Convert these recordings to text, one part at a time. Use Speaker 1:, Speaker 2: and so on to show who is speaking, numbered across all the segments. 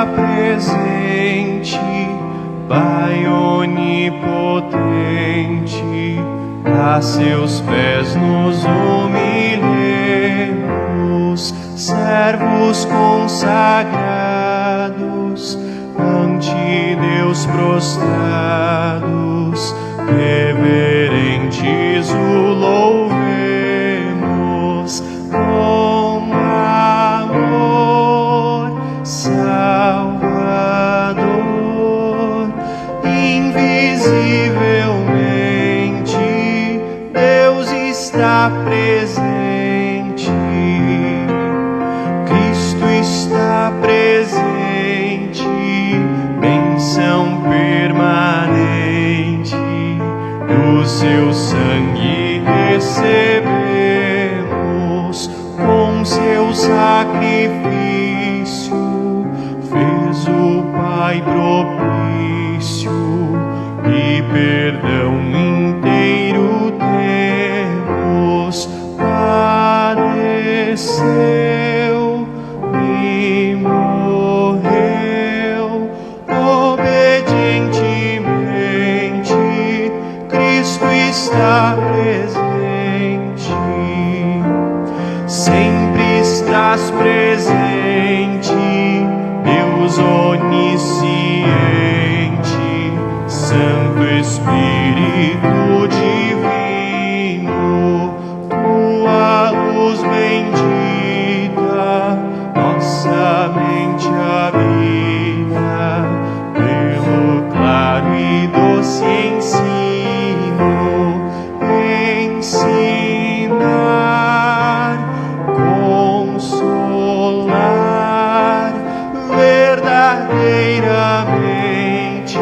Speaker 1: está presente, Pai onipotente, a seus pés nos humilhemos, servos consagrados, ante Deus prostrados, reverentes o louvemos, com amor salvador. Invisivelmente Deus está presente, Cristo está presente, bênção permanente, do seu sangue recebemos, com seu sacrifício fez o Pai propício, e perdão inteiro temos. Padeceu e morreu obedientemente, Cristo está presente, sempre estás presente, Deus onisciente, Santo Espírito divino, tua luz bendita nossa mente habita, pelo claro e doce ensino, ensinar, consolar, verdadeiramente,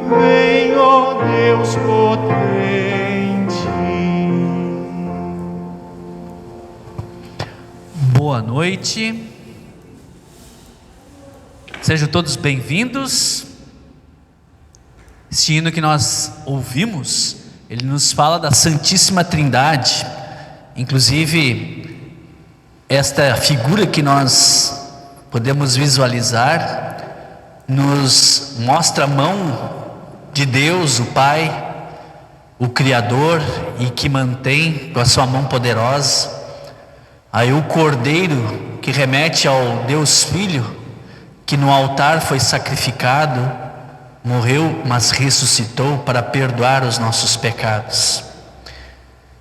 Speaker 1: vem, ó Deus potente.
Speaker 2: Boa noite, sejam todos bem-vindos. Este hino que nós ouvimos, ele nos fala da Santíssima Trindade. Inclusive, esta figura que nós podemos visualizar nos mostra a mão de Deus, o Pai, o Criador, e que mantém com a sua mão poderosa. Aí o Cordeiro, que remete ao Deus Filho, que no altar foi sacrificado, morreu, mas ressuscitou para perdoar os nossos pecados.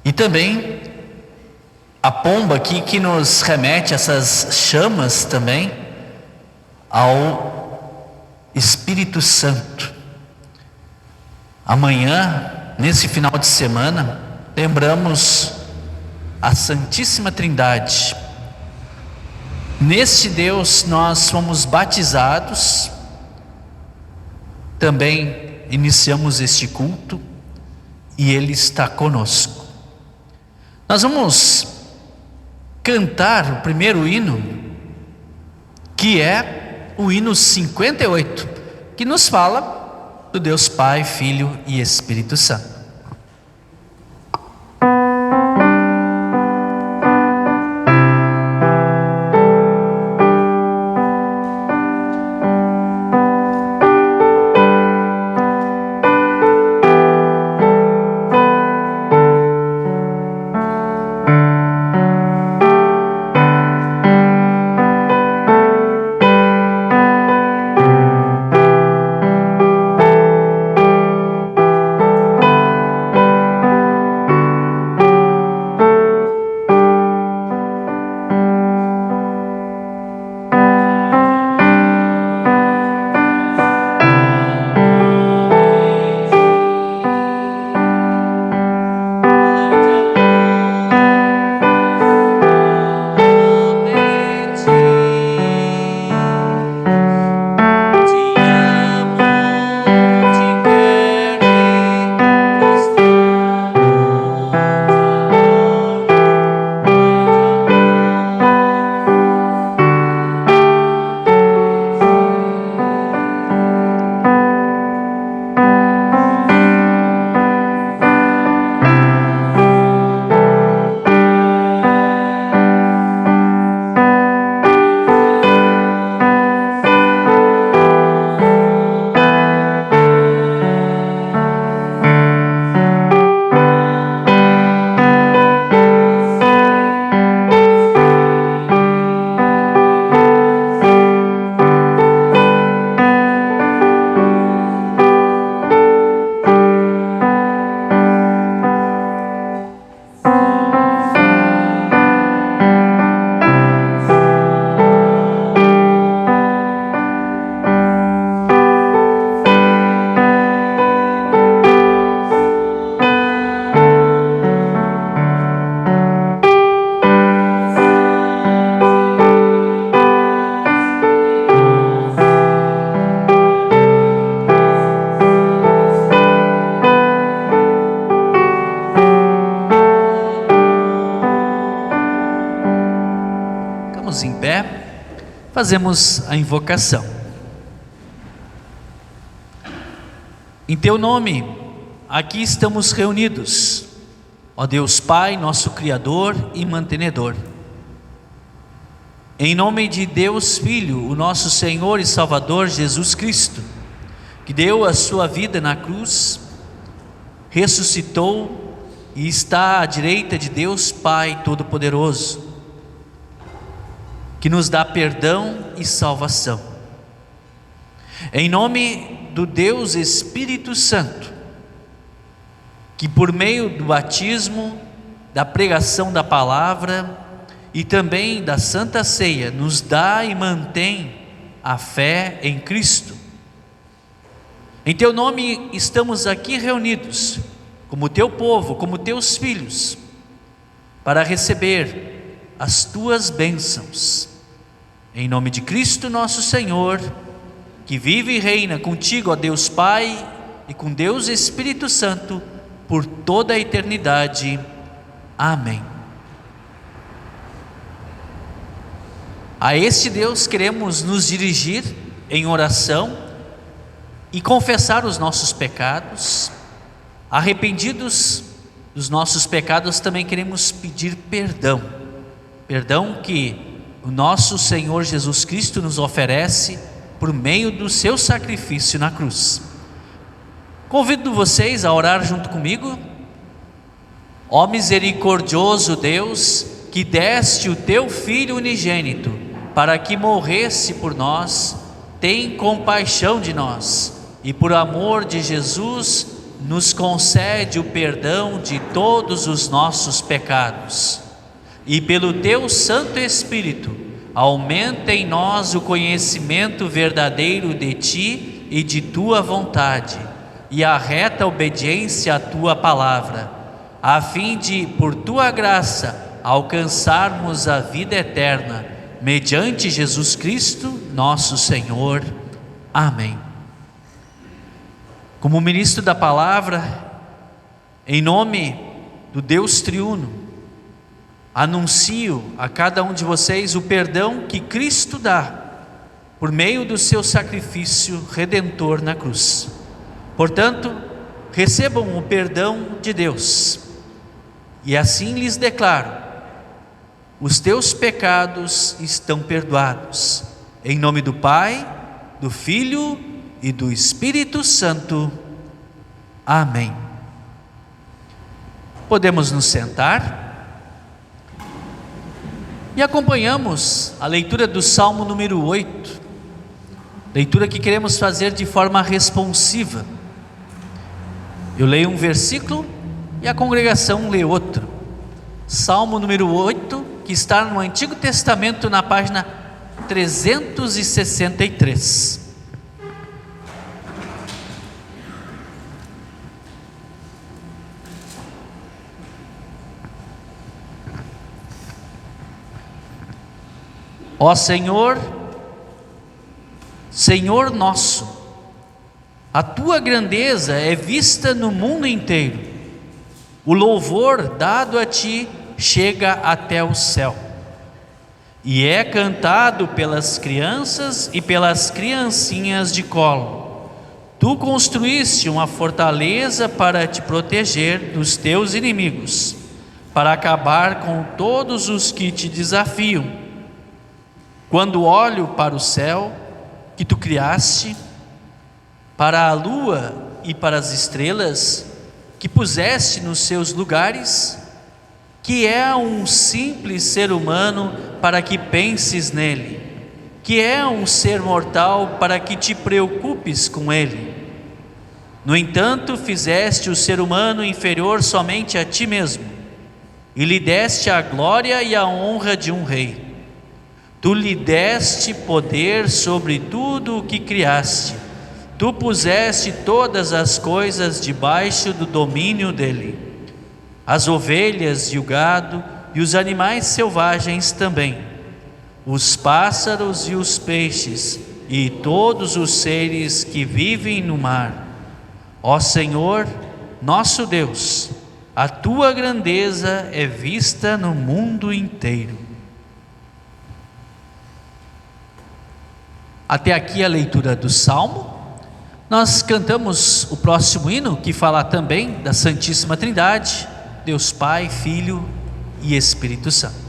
Speaker 2: E também a pomba aqui, que nos remete a essas chamas também ao Espírito Santo. Amanhã, nesse final de semana, lembramos a Santíssima Trindade. Neste Deus nós fomos batizados, também iniciamos este culto e Ele está conosco. Nós vamos cantar o primeiro hino, que é o hino 58, que nos fala do Deus Pai, Filho e Espírito Santo. Fazemos a invocação. Em teu nome, aqui estamos reunidos, ó Deus Pai, nosso Criador e mantenedor. Em nome de Deus Filho, o nosso Senhor e Salvador Jesus Cristo, que deu a sua vida na cruz, ressuscitou e está à direita de Deus Pai Todo-Poderoso, que nos dá perdão e salvação. Em nome do Deus Espírito Santo, que por meio do batismo, da pregação da palavra e também da Santa Ceia, nos dá e mantém a fé em Cristo. Em teu nome estamos aqui reunidos, como teu povo, como teus filhos, para receber as tuas bênçãos. Em nome de Cristo nosso Senhor, que vive e reina contigo, ó Deus Pai, e com Deus Espírito Santo, por toda a eternidade. Amém. A este Deus queremos nos dirigir em oração e confessar os nossos pecados. Arrependidos dos nossos pecados, também queremos pedir perdão. Perdão que o nosso Senhor Jesus Cristo nos oferece por meio do seu sacrifício na cruz. Convido vocês a orar junto comigo. Ó misericordioso Deus, que deste o teu Filho unigênito para que morresse por nós, tem compaixão de nós e por amor de Jesus nos concede o perdão de todos os nossos pecados. E pelo teu Santo Espírito, aumenta em nós o conhecimento verdadeiro de ti e de tua vontade, e a reta obediência à tua palavra, a fim de, por tua graça, alcançarmos a vida eterna, mediante Jesus Cristo, nosso Senhor. Amém. Como ministro da palavra, em nome do Deus triuno, anuncio a cada um de vocês o perdão que Cristo dá por meio do seu sacrifício redentor na cruz. Portanto, recebam o perdão de Deus, e assim lhes declaro: os teus pecados estão perdoados. Em nome do Pai, do Filho e do Espírito Santo. Amém. Podemos nos sentar e acompanhamos a leitura do Salmo número 8, leitura que queremos fazer de forma responsiva. Eu leio um versículo e a congregação lê outro. Salmo número 8, que está no Antigo Testamento, na página 363. Ó Senhor, Senhor nosso, a tua grandeza é vista no mundo inteiro. O louvor dado a ti chega até o céu, e é cantado pelas crianças e pelas criancinhas de colo. Tu construíste uma fortaleza para te proteger dos teus inimigos, para acabar com todos os que te desafiam. Quando olho para o céu que tu criaste, para a lua e para as estrelas que puseste nos seus lugares, que é um simples ser humano para que penses nele, que é um ser mortal para que te preocupes com ele. No entanto, fizeste o ser humano inferior somente a ti mesmo, e lhe deste a glória e a honra de um rei. Tu lhe deste poder sobre tudo o que criaste. Tu puseste todas as coisas debaixo do domínio dele, as ovelhas e o gado e os animais selvagens também, os pássaros e os peixes e todos os seres que vivem no mar. Ó Senhor, nosso Deus, a tua grandeza é vista no mundo inteiro. Até aqui a leitura do Salmo. Nós cantamos o próximo hino, que fala também da Santíssima Trindade, Deus Pai, Filho e Espírito Santo.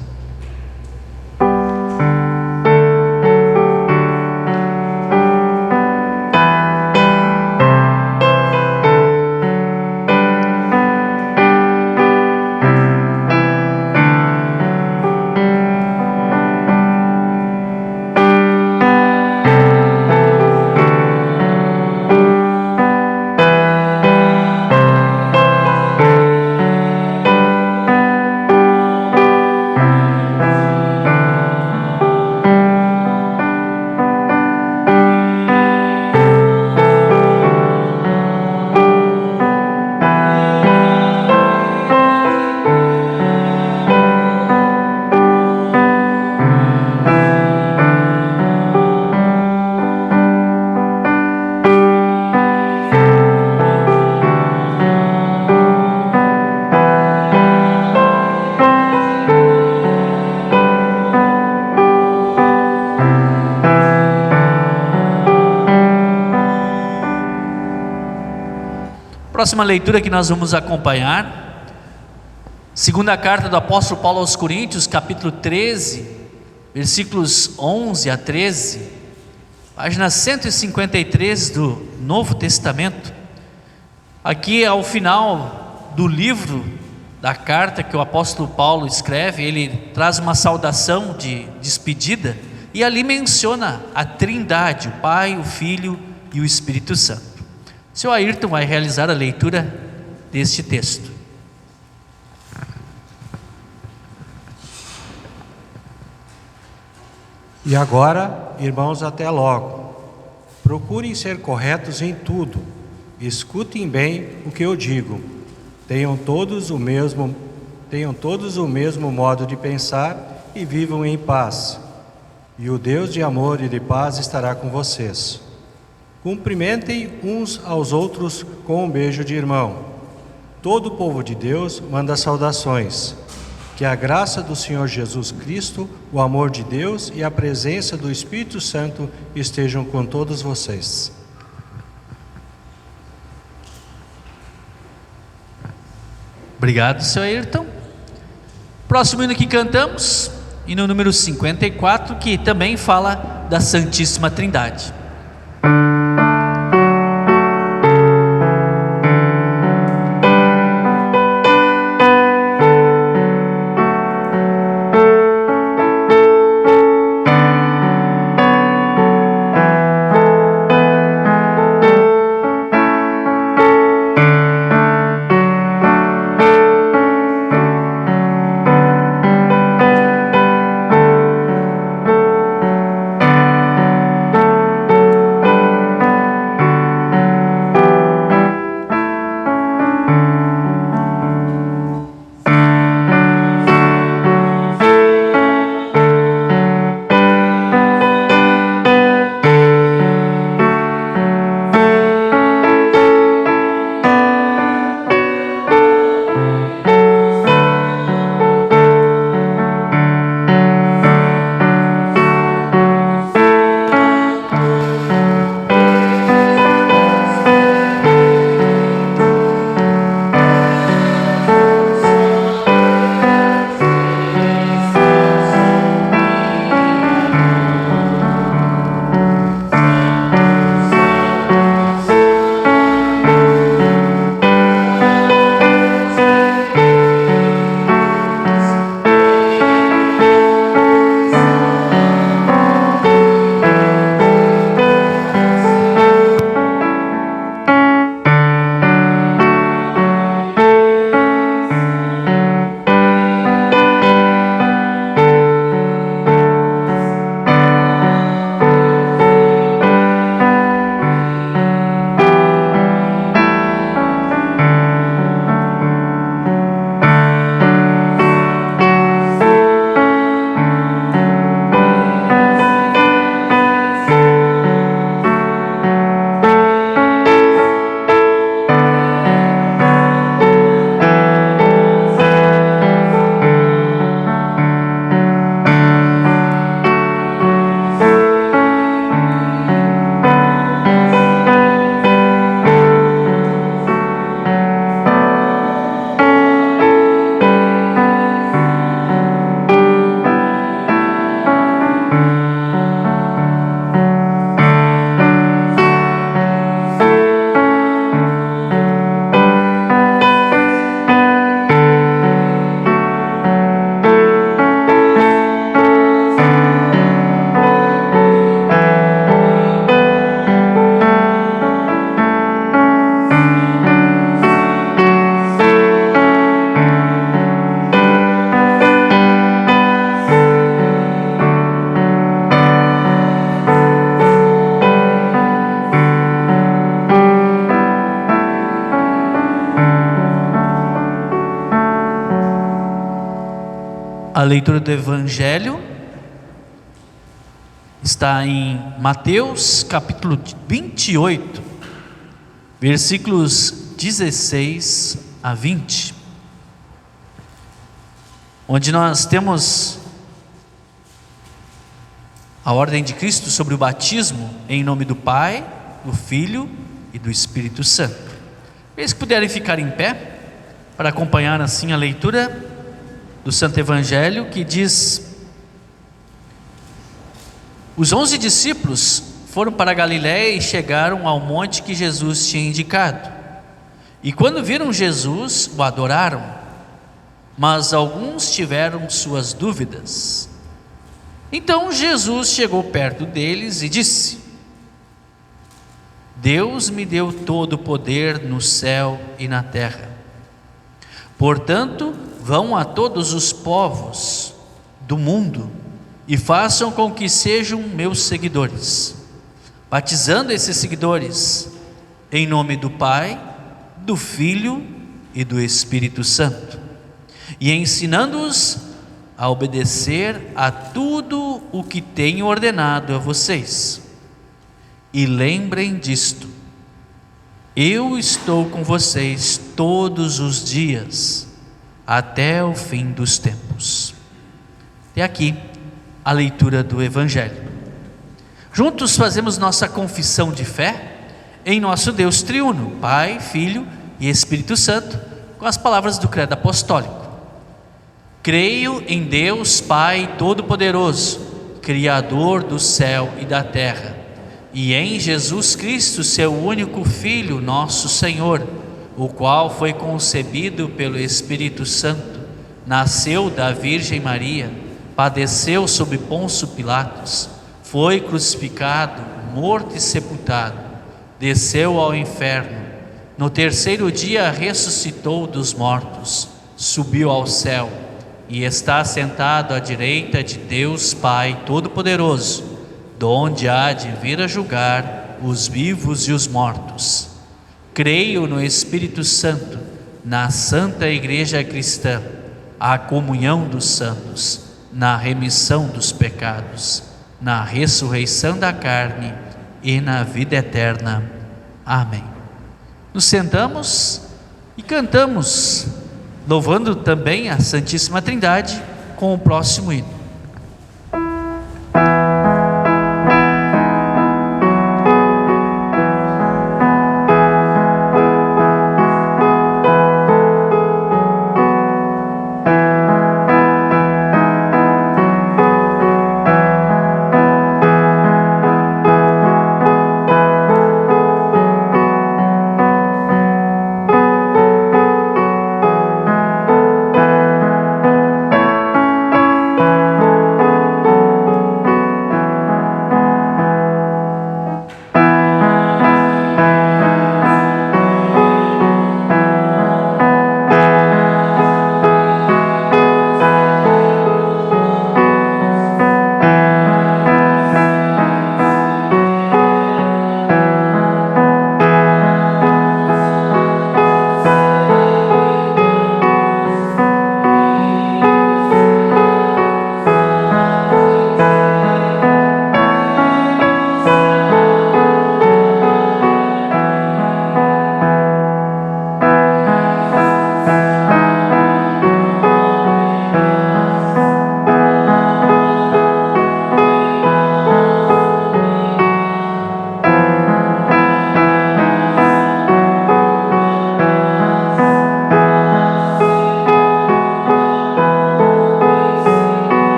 Speaker 2: Próxima leitura que nós vamos acompanhar, segunda carta do apóstolo Paulo aos Coríntios, capítulo 13, versículos 11 a 13, página 153 do Novo Testamento. Aqui ao final do livro da carta que o apóstolo Paulo escreve, ele traz uma saudação de despedida e ali menciona a Trindade, o Pai, o Filho e o Espírito Santo. O senhor Ayrton vai realizar a leitura deste texto.
Speaker 3: E agora, irmãos, até logo. Procurem ser corretos em tudo. Escutem bem o que eu digo. Tenham todos o mesmo modo de pensar e vivam em paz. E o Deus de amor e de paz estará com vocês. Cumprimentem uns aos outros com um beijo de irmão. Todo o povo de Deus manda saudações. Que a graça do Senhor Jesus Cristo, o amor de Deus e a presença do Espírito Santo estejam com todos vocês.
Speaker 2: Obrigado, senhor Ayrton. Próximo hino que cantamos, hino número 54, que também fala da Santíssima Trindade. leitura do Evangelho está em Mateus capítulo 28, versículos 16 a 20, onde nós temos a ordem de Cristo sobre o batismo em nome do Pai, do Filho e do Espírito Santo. Eles puderem ficar em pé para acompanhar assim a leitura do Santo Evangelho, que diz: os 11 discípulos foram para a Galiléia e chegaram ao monte que Jesus tinha indicado. E quando viram Jesus, o adoraram, mas alguns tiveram suas dúvidas. Então Jesus chegou perto deles e disse: Deus me deu todo o poder no céu e na terra. Portanto, vão a todos os povos do mundo e façam com que sejam meus seguidores, batizando esses seguidores em nome do Pai, do Filho e do Espírito Santo, e ensinando-os a obedecer a tudo o que tenho ordenado a vocês. E lembrem disto: eu estou com vocês todos os dias, até o fim dos tempos. E aqui a leitura do Evangelho. Juntos fazemos nossa confissão de fé em nosso Deus triuno, Pai, Filho e Espírito Santo, com as palavras do credo apostólico. Creio em Deus Pai Todo-Poderoso, Criador do céu e da terra, e em Jesus Cristo, seu único Filho, nosso Senhor, o qual foi concebido pelo Espírito Santo, nasceu da Virgem Maria, padeceu sob Pôncio Pilatos, foi crucificado, morto e sepultado, desceu ao inferno, no terceiro dia ressuscitou dos mortos, subiu ao céu e está sentado à direita de Deus Pai Todo-Poderoso, donde há de vir a julgar os vivos e os mortos. Creio no Espírito Santo, na Santa Igreja Cristã, a comunhão dos santos, na remissão dos pecados, na ressurreição da carne e na vida eterna. Amém. Nos sentamos e cantamos, louvando também a Santíssima Trindade com o próximo hino.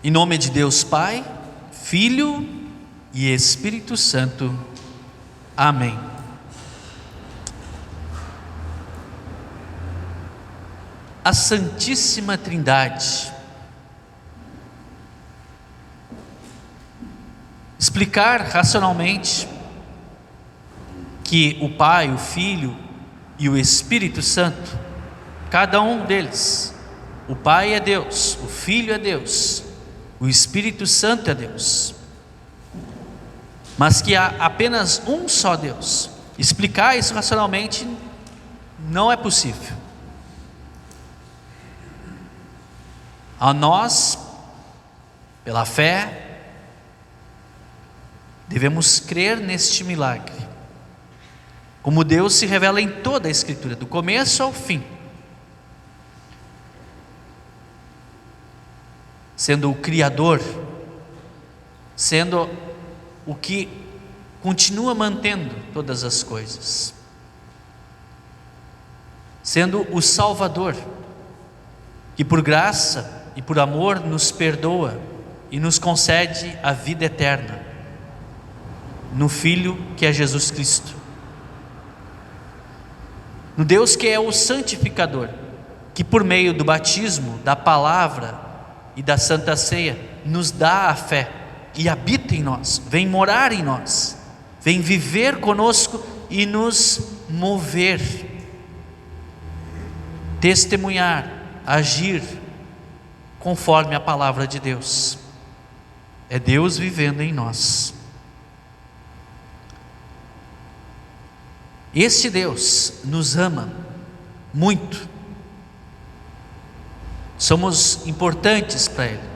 Speaker 2: Em nome de Deus Pai, Filho e Espírito Santo. Amém. A Santíssima Trindade. Explicar racionalmente que o Pai, o Filho e o Espírito Santo, cada um deles, o Pai é Deus, o Filho é Deus, o Espírito Santo é Deus, mas que há apenas um só Deus. Explicar isso racionalmente não é possível. A nós, pela fé, devemos crer neste milagre, como Deus se revela em toda a Escritura, do começo ao fim, sendo o Criador, sendo o que continua mantendo todas as coisas, sendo o Salvador, que por graça e por amor nos perdoa e nos concede a vida eterna, no Filho que é Jesus Cristo, no Deus que é o santificador, que por meio do batismo, da palavra e da Santa Ceia, nos dá a fé e habita em nós, vem morar em nós, vem viver conosco e nos mover, testemunhar, agir conforme a palavra de Deus. É Deus vivendo em nós. Este Deus nos ama muito. Somos importantes para Ele.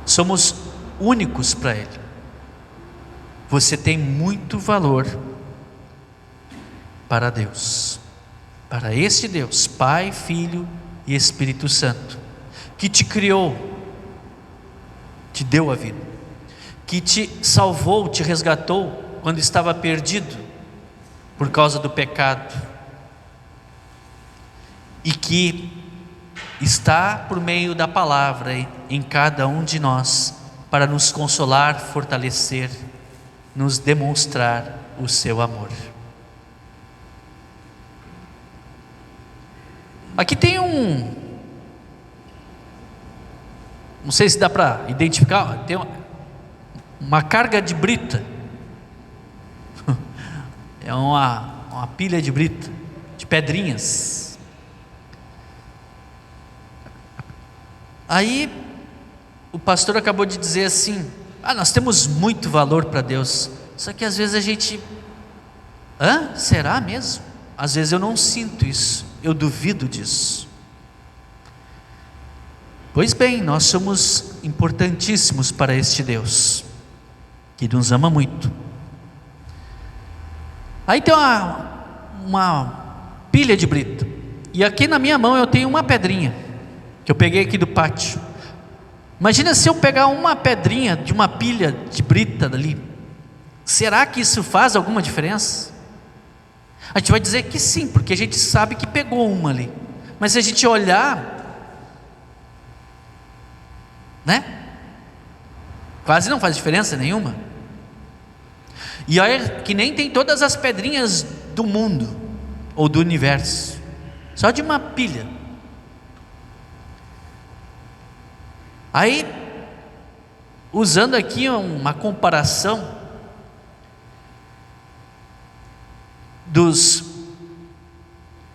Speaker 2: Somos únicos para Ele. Você tem muito valor para Deus. Para este Deus, Pai, Filho e Espírito Santo, que te criou, te deu a vida, que te salvou, te resgatou quando estava perdido por causa do pecado, e que está por meio da palavra em cada um de nós, para nos consolar, fortalecer, nos demonstrar o seu amor. Aqui tem não sei se dá para identificar, tem uma carga de brita. É uma pilha de brita, de pedrinhas. Aí o pastor acabou de dizer assim: nós temos muito valor para Deus. Só que às vezes a gente, será mesmo? Às vezes eu não sinto isso, eu duvido disso. Pois bem, nós somos importantíssimos para este Deus, que nos ama muito. Aí tem uma pilha de brita, e aqui na minha mão eu tenho uma pedrinha, que eu peguei aqui do pátio. Imagina se eu pegar uma pedrinha de uma pilha de brita dali, será que isso faz alguma diferença? A gente vai dizer que sim, porque a gente sabe que pegou uma ali, mas se a gente olhar, quase não faz diferença nenhuma. E olha que nem tem todas as pedrinhas do mundo ou do universo, só de uma pilha. Aí, usando aqui uma comparação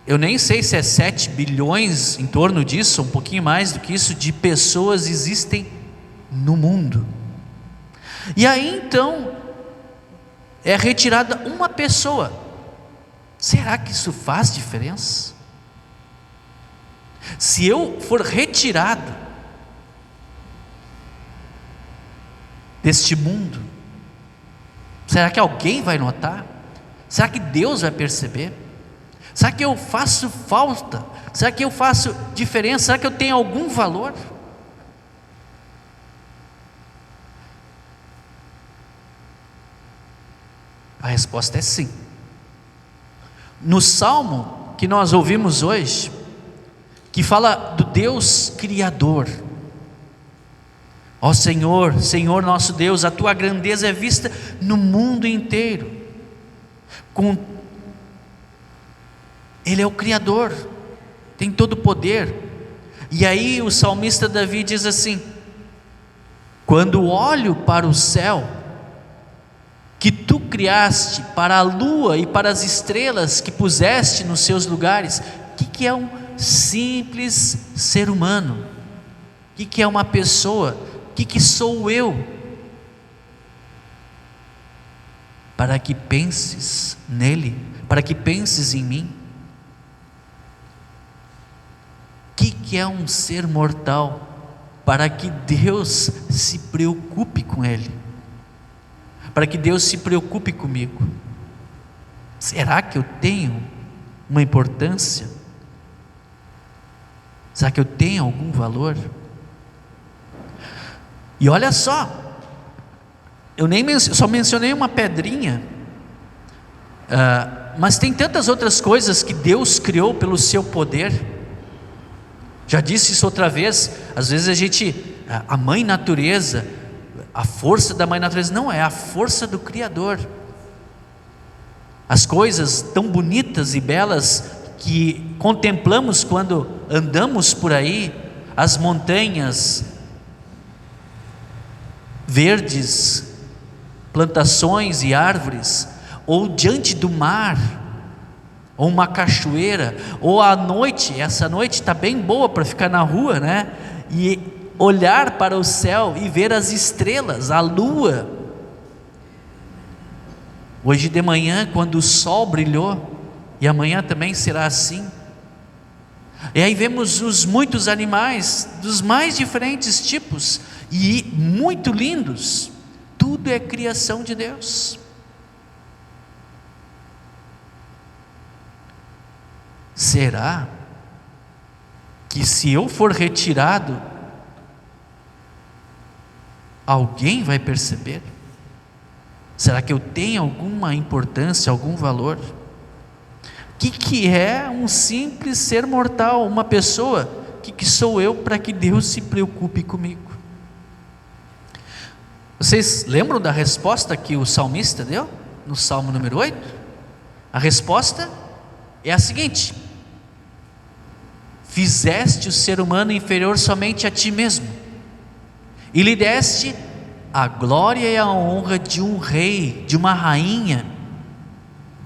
Speaker 2: eu nem sei se é 7 bilhões, em torno disso, um pouquinho mais do que isso, de pessoas existem no mundo. E aí então é retirada uma pessoa. Será que isso faz diferença? Se eu for retirado deste mundo, será que alguém vai notar? Será que Deus vai perceber? Será que eu faço falta? Será que eu faço diferença? Será que eu tenho algum valor? A resposta é sim. No salmo que nós ouvimos hoje, que fala do Deus Criador, Ó Senhor, Senhor nosso Deus, a tua grandeza é vista no mundo inteiro. Ele é o Criador, tem todo o poder. E aí o salmista Davi diz assim: quando olho para o céu, que tu criaste, para a lua e para as estrelas que puseste nos seus lugares. O que é um simples ser humano? O que é uma pessoa? O que sou eu? Para que penses nele, para que penses em mim. O que é um ser mortal? Para que Deus se preocupe com ele, para que Deus se preocupe comigo. Será que eu tenho uma importância? Será que eu tenho algum valor? E olha só, eu só mencionei uma pedrinha, mas tem tantas outras coisas que Deus criou pelo seu poder. Já disse isso outra vez. Às vezes a mãe natureza, a força da mãe natureza, não, é a força do Criador. As coisas tão bonitas e belas que contemplamos quando andamos por aí, as montanhas verdes, plantações e árvores, ou diante do mar, ou uma cachoeira, ou à noite, essa noite está bem boa para ficar na rua, né? E olhar para o céu e ver as estrelas, a lua. Hoje de manhã, quando o sol brilhou, e amanhã também será assim. E aí vemos os muitos animais, dos mais diferentes tipos, e muito lindos. Tudo é criação de Deus. Será que se eu for retirado, alguém vai perceber? Será que eu tenho alguma importância, algum valor? O que é um simples ser mortal, uma pessoa? O que sou eu para que Deus se preocupe comigo? Vocês lembram da resposta que o salmista deu no Salmo número 8? A resposta é a seguinte: fizeste o ser humano inferior somente a ti mesmo, e lhe deste a glória e a honra de um rei, de uma rainha.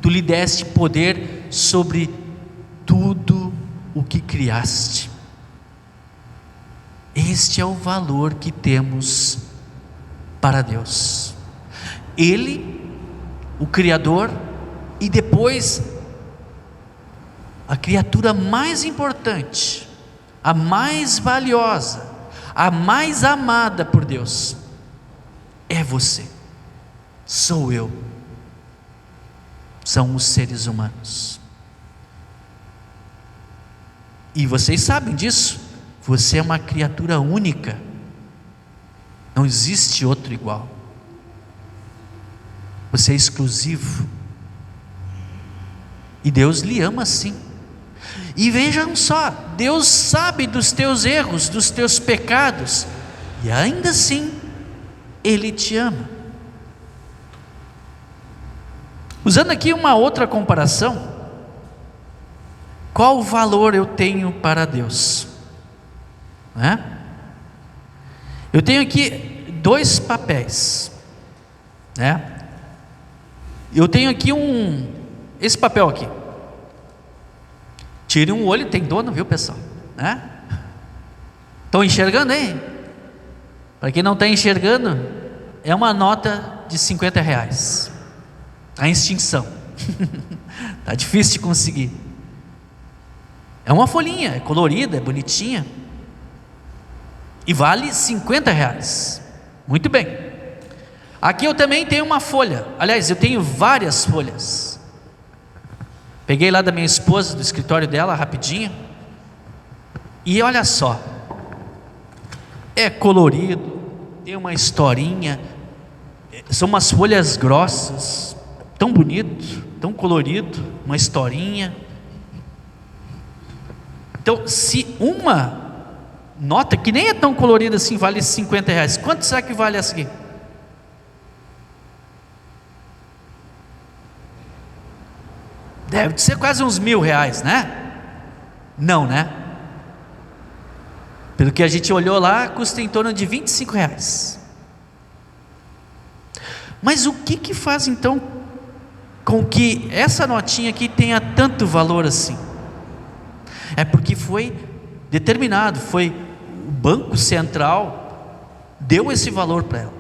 Speaker 2: Tu lhe deste poder sobre tudo o que criaste. Este é o valor que temos para Deus. Ele, o Criador, e depois a criatura mais importante, a mais valiosa, a mais amada por Deus, é você, sou eu, são os seres humanos. E vocês sabem disso. Você é uma criatura única, não existe outro igual. Você é exclusivo, e Deus lhe ama assim. E vejam só, Deus sabe dos teus erros, dos teus pecados, e ainda assim Ele te ama. Usando aqui uma outra comparação, qual valor eu tenho para Deus? Eu tenho aqui 2 papéis, Eu tenho aqui esse papel aqui. Tire um olho, tem dono, viu, pessoal? Estão enxergando aí? Para quem não está enxergando, é uma nota de R$50. Está em extinção. Está difícil de conseguir. É uma folhinha, é colorida, é bonitinha, e vale R$50. Muito bem. Aqui eu também tenho uma folha. Aliás, eu tenho várias folhas. Peguei lá da minha esposa, do escritório dela, rapidinho. E olha só, é colorido, tem uma historinha, são umas folhas grossas, tão bonito, tão colorido, uma historinha. Então, se uma nota que nem é tão colorida assim, vale 50 reais. Quanto será que vale essa aqui? Deve ser quase uns R$1.000, né? Não, né? Pelo que a gente olhou lá, custa em torno de R$25. Mas o que faz então com que essa notinha aqui tenha tanto valor assim? É porque foi determinado, foi o Banco Central deu esse valor para ela.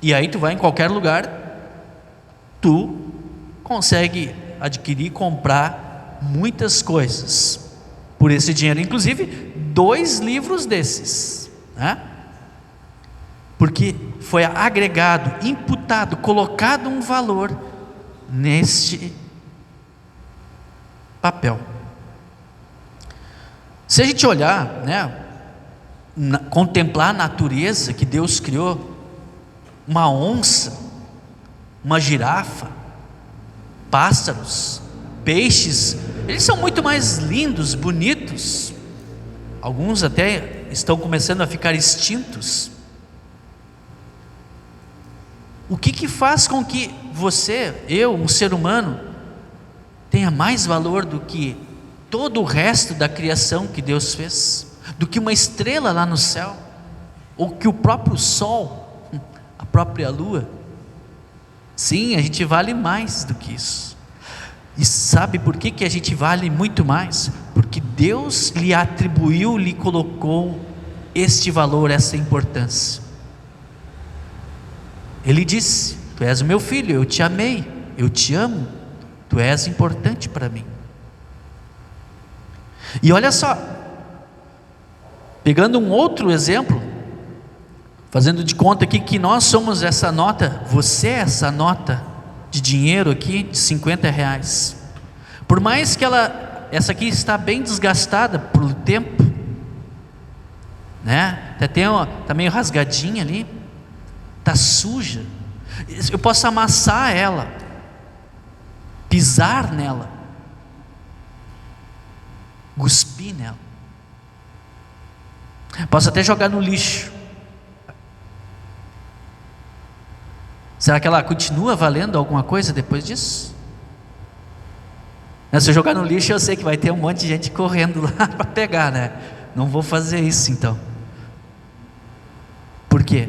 Speaker 2: E aí tu vai em qualquer lugar, tu consegue adquirir, comprar muitas coisas por esse dinheiro, inclusive 2 livros desses, né? Porque foi agregado, imputado, colocado um valor neste papel. Se a gente olhar, né, contemplar a natureza que Deus criou, uma onça, uma girafa, pássaros, peixes, eles são muito mais lindos, bonitos. Alguns até estão começando a ficar extintos. O que faz com que você, eu, um ser humano, tenha mais valor do que todo o resto da criação que Deus fez? Do que uma estrela lá no céu? Ou que o próprio sol, a própria lua? Sim, a gente vale mais do que isso. E sabe por que a gente vale muito mais? Porque Deus lhe atribuiu, lhe colocou este valor, essa importância. Ele disse: tu és o meu filho, eu te amei, eu te amo, tu és importante para mim. E olha só, pegando um outro exemplo, fazendo de conta aqui que nós somos essa nota, você é essa nota de dinheiro aqui de R$50. Por mais que essa aqui está bem desgastada pelo tempo, né? Até está meio rasgadinha ali, está suja. Eu posso amassar ela, pisar nela, cuspir nela, posso até jogar no lixo. Será que ela continua valendo alguma coisa depois disso? Se eu jogar no lixo, eu sei que vai ter um monte de gente correndo lá para pegar, né? Não vou fazer isso então. Por quê?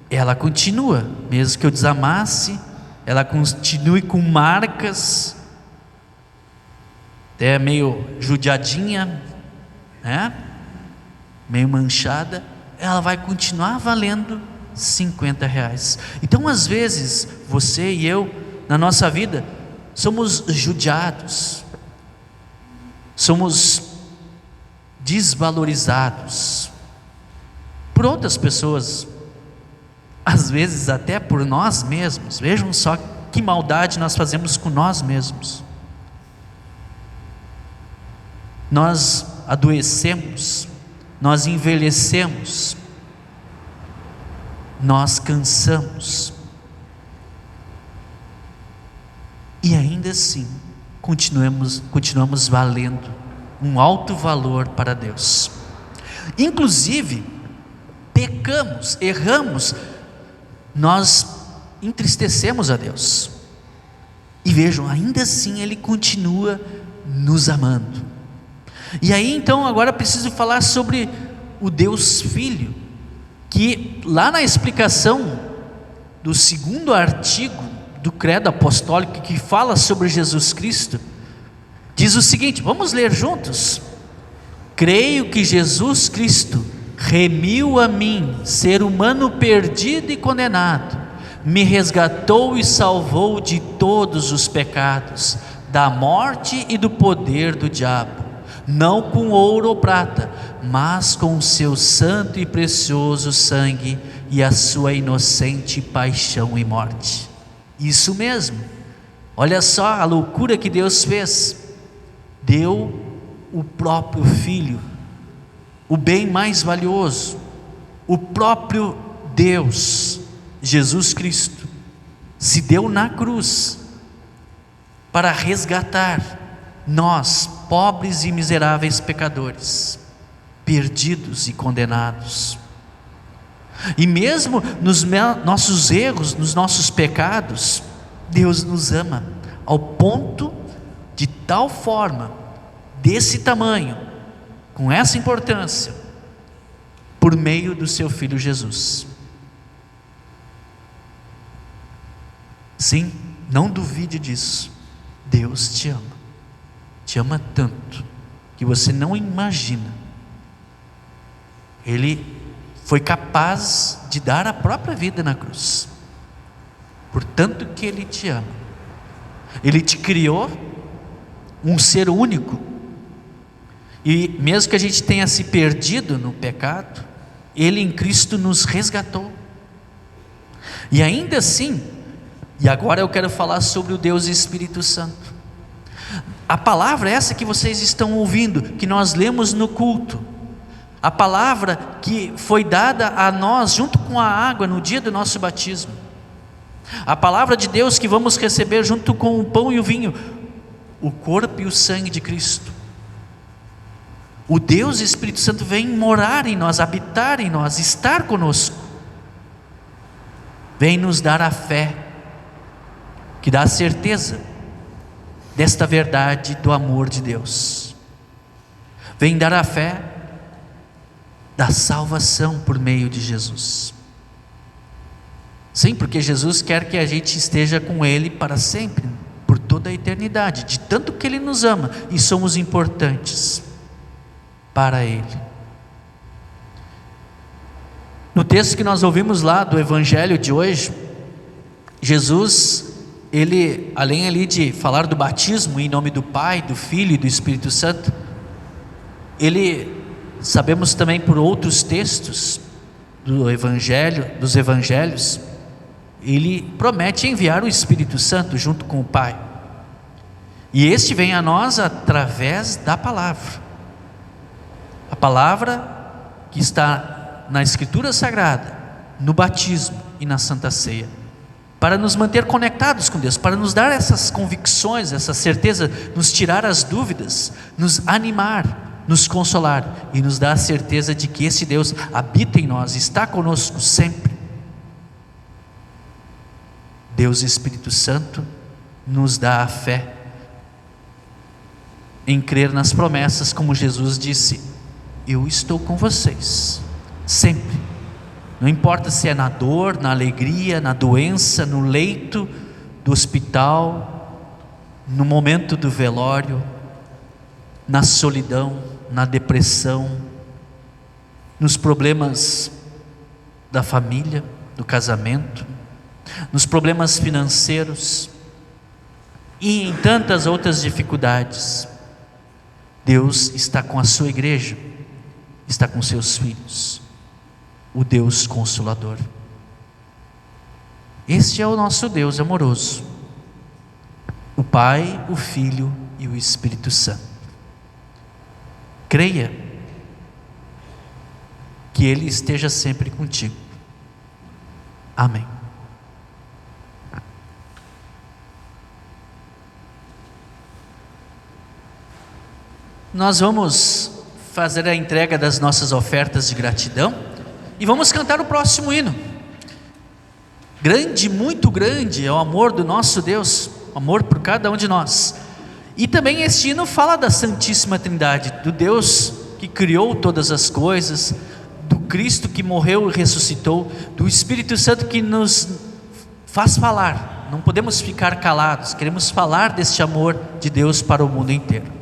Speaker 2: Ela continua, mesmo que eu desamasse, ela continue com marcas, até meio judiadinha, né? Meio manchada, ela vai continuar valendo R$50. Então, às vezes, você e eu, na nossa vida, somos judiados, somos desvalorizados por outras pessoas, às vezes até por nós mesmos. Vejam só que maldade nós fazemos com nós mesmos. Nós adoecemos, nós envelhecemos, nós cansamos, e ainda assim continuamos valendo um alto valor para Deus. Inclusive pecamos, erramos, nós entristecemos a Deus, e vejam, ainda assim Ele continua nos amando. E aí então agora preciso falar sobre o Deus Filho, que lá na explicação do 2º artigo do credo apostólico, que fala sobre Jesus Cristo, diz o seguinte, vamos ler juntos: creio que Jesus Cristo remiu a mim, ser humano perdido e condenado, me resgatou e salvou de todos os pecados, da morte e do poder do diabo, não com ouro ou prata, mas com o seu santo e precioso sangue e a sua inocente paixão e morte. Isso mesmo, olha só a loucura que Deus fez. Deu o próprio Filho, o bem mais valioso, o próprio Deus, Jesus Cristo, se deu na cruz para resgatar nós, pobres e miseráveis pecadores. perdidos e condenados. E mesmo nos nossos erros, nos nossos pecados, Deus nos ama ao ponto de tal forma, desse tamanho, com essa importância, por meio do seu Filho Jesus. Sim, não duvide disso. Deus te ama tanto que você não imagina. Ele foi capaz de dar a própria vida na cruz, portanto que Ele te ama. Ele te criou um ser único, e mesmo que a gente tenha se perdido no pecado, Ele em Cristo nos resgatou. E ainda assim, e agora eu quero falar sobre o Deus Espírito Santo. A palavra essa que vocês estão ouvindo, que nós lemos no culto, a palavra que foi dada a nós junto com a água no dia do nosso batismo, a palavra de Deus que vamos receber junto com o pão e o vinho, o corpo e o sangue de Cristo. O Deus Espírito Santo vem morar em nós, habitar em nós, estar conosco, vem nos dar a fé, que dá a certeza desta verdade do amor de Deus, vem dar a fé da salvação por meio de Jesus. Sim, porque Jesus quer que a gente esteja com Ele para sempre, por toda a eternidade, de tanto que Ele nos ama e somos importantes para Ele. No texto que nós ouvimos lá do Evangelho de hoje, Jesus, Ele, além ali de falar do batismo em nome do Pai, do Filho e do Espírito Santo, Ele, sabemos também por outros textos dos evangelhos, Ele promete enviar o Espírito Santo junto com o Pai, e este vem a nós através da palavra, a palavra que está na Escritura Sagrada, no batismo e na Santa Ceia, para nos manter conectados com Deus, para nos dar essas convicções, essa certeza, nos tirar as dúvidas, nos animar, nos consolar e nos dar a certeza de que esse Deus habita em nós, está conosco sempre. Deus Espírito Santo nos dá a fé em crer nas promessas, como Jesus disse: eu estou com vocês sempre, não importa se é na dor, na alegria, na doença, no leito do hospital, no momento do velório, na solidão, na depressão, nos problemas da família, do casamento, nos problemas financeiros e em tantas outras dificuldades. Deus está com a sua igreja, está com seus filhos, o Deus Consolador. Este é o nosso Deus amoroso, o Pai, o Filho e o Espírito Santo. Creia que Ele esteja sempre contigo. Amém. Nós vamos fazer a entrega das nossas ofertas de gratidão e vamos cantar o próximo hino. Grande, muito grande é o amor do nosso Deus, amor por cada um de nós. E também este hino fala da Santíssima Trindade, do Deus que criou todas as coisas, do Cristo que morreu e ressuscitou, do Espírito Santo que nos faz falar. Não podemos ficar calados, queremos falar deste amor de Deus para o mundo inteiro.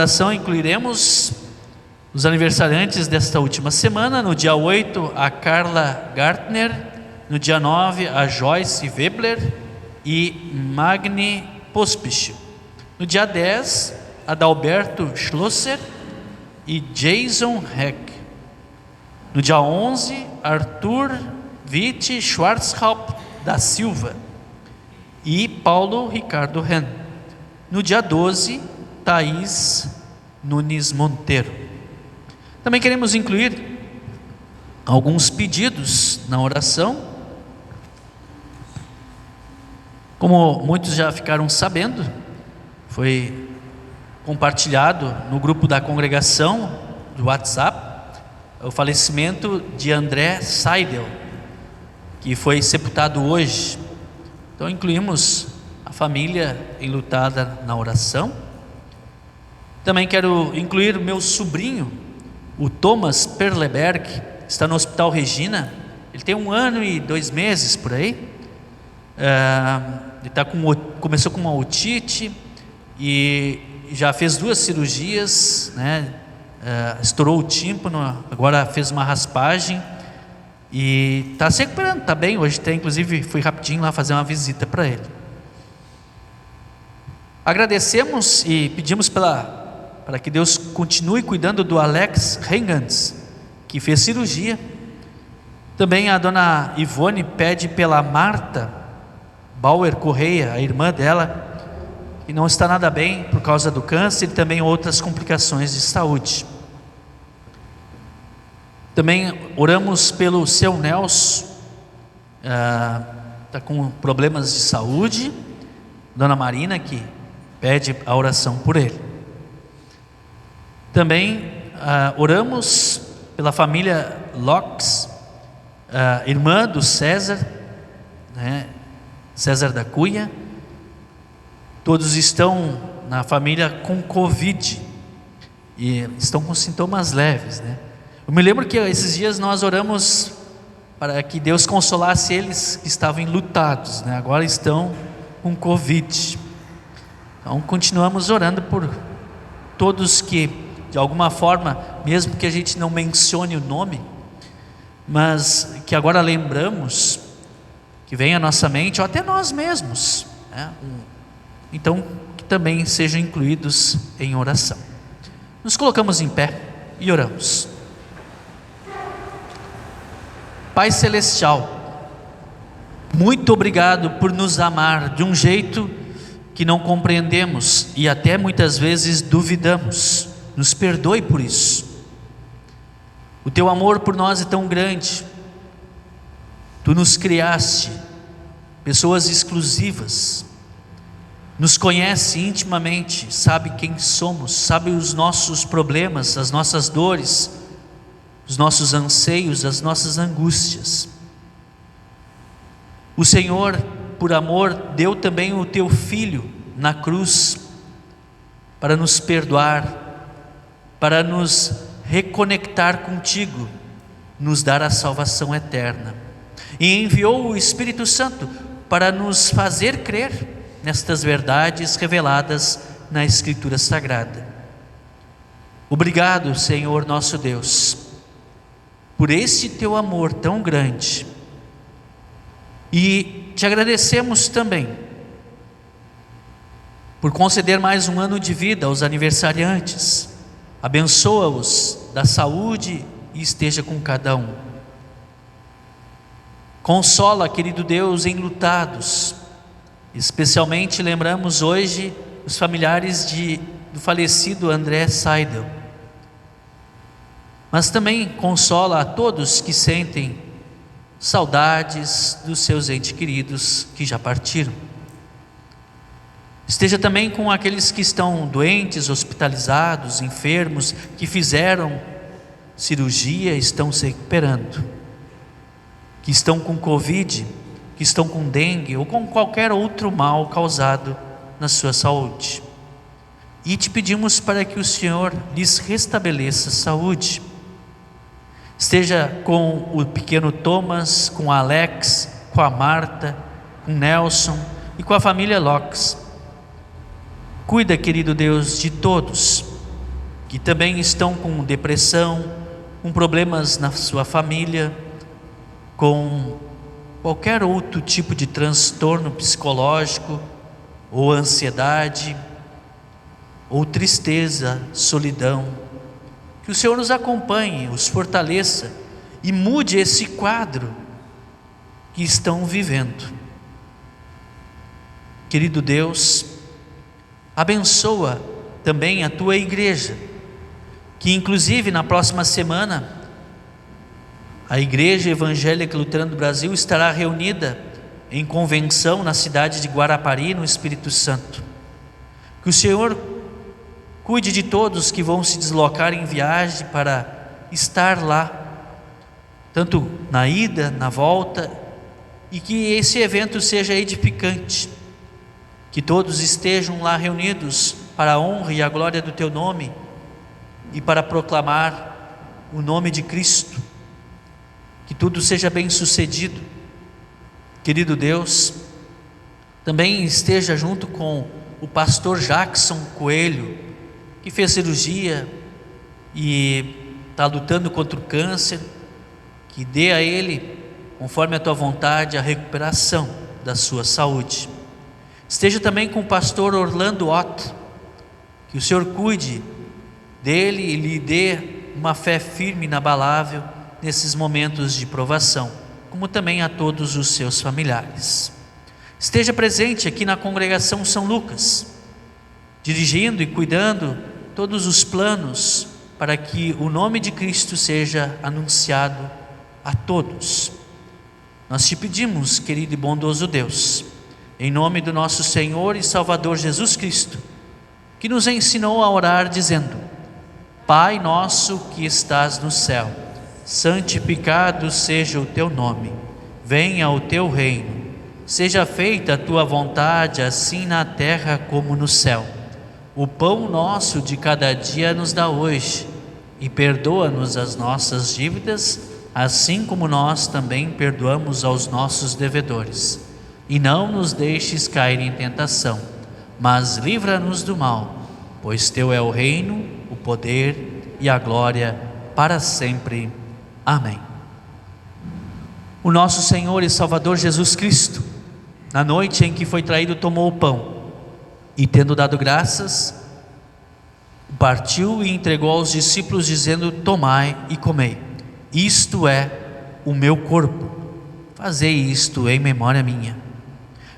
Speaker 2: oração incluiremos os aniversariantes desta última semana. No dia 8, a Carla Gartner. No dia 9, a Joyce Webler e Magni Pospisch. No dia 10, Adalberto Schlosser e Jason Heck. No dia 11, Arthur Witt Schwarzhaupt da Silva e Paulo Ricardo Ren. No dia 12, Thaís Nunes Monteiro. Também queremos incluir alguns pedidos na oração. Como muitos já ficaram sabendo, foi compartilhado no grupo da congregação do WhatsApp o falecimento de André Seidel, que foi sepultado hoje. Então incluímos a família enlutada na oração. Também quero incluir o meu sobrinho, o Thomas Perleberg, está no Hospital Regina. Ele tem 1 ano e 2 meses por aí. Ele começou com uma otite e já fez 2 cirurgias, né? Estourou o tímpano, agora fez uma raspagem e está se recuperando, está bem. Hoje inclusive fui rapidinho lá fazer uma visita para ele. Agradecemos e pedimos para que Deus continue cuidando do Alex Reingans, que fez cirurgia. Também a dona Ivone pede pela Marta Bauer Correia, a irmã dela, que não está nada bem por causa do câncer e também outras complicações de saúde. Também oramos pelo seu Nelson, está com problemas de saúde. Dona Marina, que pede a oração por ele. Também oramos pela família Locks, irmã do César, né? César da Cunha. Todos estão na família com Covid e estão com sintomas leves, né? Eu me lembro que esses dias nós oramos para que Deus consolasse eles que estavam enlutados, né? Agora estão com Covid. Então continuamos orando por todos que de alguma forma, mesmo que a gente não mencione o nome, mas que agora lembramos, que vem à nossa mente, ou até nós mesmos, né? Então que também sejam incluídos em oração. Nos colocamos em pé e oramos. Pai Celestial, muito obrigado por nos amar de um jeito que não compreendemos e até muitas vezes duvidamos. Nos perdoe por isso. O teu amor por nós é tão grande. Tu nos criaste pessoas exclusivas, nos conhece intimamente, sabe quem somos, sabe os nossos problemas, as nossas dores, os nossos anseios, as nossas angústias. O Senhor, por amor, deu também o teu Filho na cruz para nos perdoar, para nos reconectar contigo, nos dar a salvação eterna, e enviou o Espírito Santo para nos fazer crer nestas verdades reveladas na Escritura Sagrada. Obrigado, Senhor nosso Deus, por este teu amor tão grande, e te agradecemos também por conceder mais 1 ano de vida aos aniversariantes. Abençoa-os da saúde e esteja com cada um. Consola, querido Deus, enlutados. Especialmente lembramos hoje os familiares do falecido André Seidel. Mas também consola a todos que sentem saudades dos seus entes queridos que já partiram. Esteja também com aqueles que estão doentes, hospitalizados, enfermos, que fizeram cirurgia e estão se recuperando, que estão com Covid, que estão com dengue ou com qualquer outro mal causado na sua saúde. E te pedimos para que o Senhor lhes restabeleça a saúde. Esteja com o pequeno Thomas, com a Alex, com a Marta, com o Nelson e com a família Locks. Cuida, querido Deus, de todos, que também estão com depressão, com problemas na sua família, com qualquer outro tipo de transtorno psicológico, ou ansiedade, ou tristeza, solidão. Que o Senhor nos acompanhe, os fortaleça e mude esse quadro que estão vivendo. Querido Deus, abençoa também a tua igreja, que inclusive na próxima semana a Igreja Evangélica Luterana do Brasil estará reunida em convenção na cidade de Guarapari, no Espírito Santo. Que o Senhor cuide de todos que vão se deslocar em viagem para estar lá, tanto na ida, na volta, e que esse evento seja edificante, que todos estejam lá reunidos para a honra e a glória do teu nome e para proclamar o nome de Cristo, que tudo seja bem sucedido. Querido Deus, também esteja junto com o pastor Jackson Coelho, que fez cirurgia e está lutando contra o câncer, que dê a ele, conforme a tua vontade, a recuperação da sua saúde. Esteja também com o pastor Orlando Otto, que o Senhor cuide dele e lhe dê uma fé firme e inabalável nesses momentos de provação, como também a todos os seus familiares. Esteja presente aqui na congregação São Lucas, dirigindo e cuidando todos os planos para que o nome de Cristo seja anunciado a todos. Nós te pedimos, querido e bondoso Deus, em nome do nosso Senhor e Salvador Jesus Cristo, que nos ensinou a orar dizendo: Pai nosso que estás no céu, santificado seja o teu nome, venha o teu reino, seja feita a tua vontade, assim na terra como no céu. O pão nosso de cada dia nos dá hoje, e perdoa-nos as nossas dívidas, assim como nós também perdoamos aos nossos devedores. E não nos deixes cair em tentação, mas livra-nos do mal, pois teu é o reino, o poder e a glória para sempre. Amém. O nosso Senhor e Salvador Jesus Cristo, na noite em que foi traído, tomou o pão e, tendo dado graças, partiu e entregou aos discípulos, dizendo: tomai e comei, isto é o meu corpo, fazei isto em memória minha.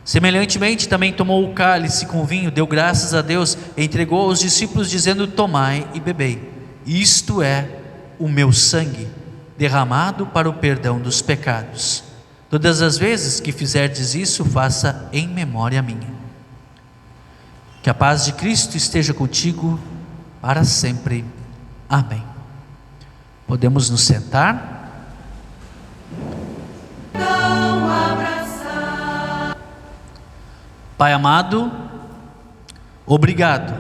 Speaker 2: Semelhantemente também tomou o cálice com vinho, deu graças a Deus, entregou aos discípulos, dizendo: tomai e bebei, isto é o meu sangue, derramado para o perdão dos pecados. Todas as vezes que fizerdes isso, faça em memória minha. Que a paz de Cristo esteja contigo para sempre. Amém. Podemos nos sentar. Pai amado, obrigado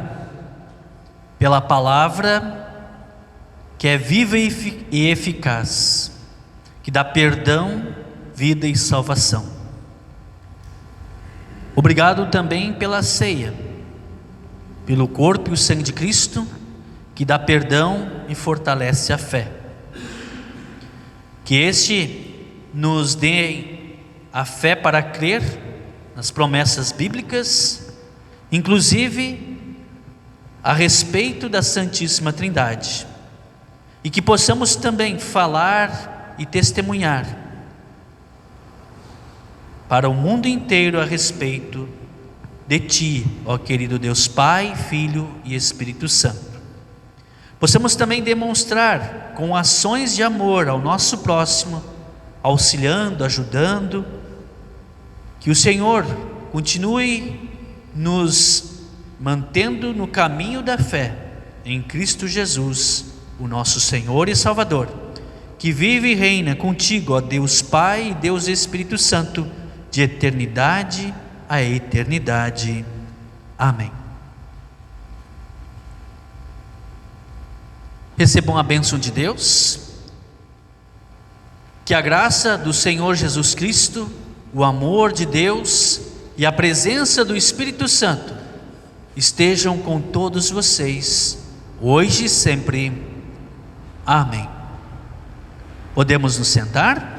Speaker 2: pela palavra que é viva e eficaz, que dá perdão, vida e salvação. Obrigado também pela ceia, pelo corpo e o sangue de Cristo, que dá perdão e fortalece a fé. Que este nos dê a fé para crer nas promessas bíblicas, inclusive a respeito da Santíssima Trindade, e que possamos também falar e testemunhar para o mundo inteiro a respeito de Ti, ó querido Deus Pai, Filho e Espírito Santo. Possamos também demonstrar com ações de amor ao nosso próximo, auxiliando, ajudando. Que o Senhor continue nos mantendo no caminho da fé em Cristo Jesus, o nosso Senhor e Salvador, que vive e reina contigo, ó Deus Pai e Deus Espírito Santo, de eternidade a eternidade. Amém. Recebam a bênção de Deus. Que a graça do Senhor Jesus Cristo, o amor de Deus e a presença do Espírito Santo estejam com todos vocês, hoje e sempre. Amém. Podemos nos sentar?